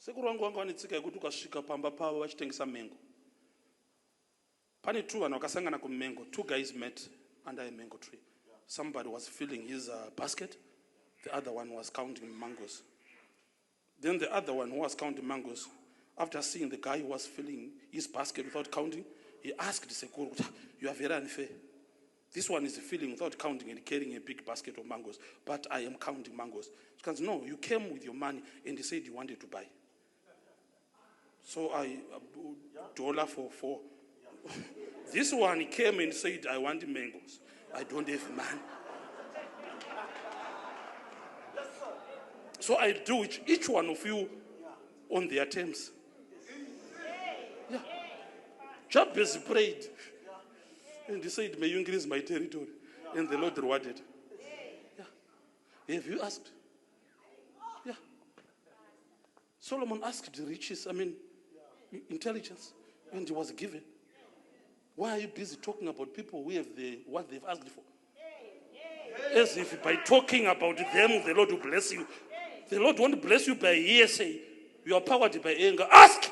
sekuru wangu wanga vanetsika yekuti ukasvika pamba pavo vachitengesa mango, pane two vanhu vakasangana kumango. Two guys met under a mango tree. Somebody was filling his basket, the other one was counting mangoes. Then the other one who was counting mangoes, after seeing the guy who was filling his basket without counting, he asked Sekuru, "You are very unfair. This one is filling without counting and carrying a big basket of mangoes, but I am counting mangoes." Because no, you came with your money and you said you wanted to buy. So I $1 for 4. This one came and said, "I want mangoes. I don't have money." So I do each one of you on their terms. Yeah. Jabez prayed and he said, "May you increase my territory." And the Lord rewarded. Yeah. Have you asked? Yeah. Solomon asked riches, intelligence, and he was given. Why are you busy talking about people who have what they've asked for? As if by talking about them, the Lord will bless you. The Lord won't bless you by hearsay. You are powered by anger. Ask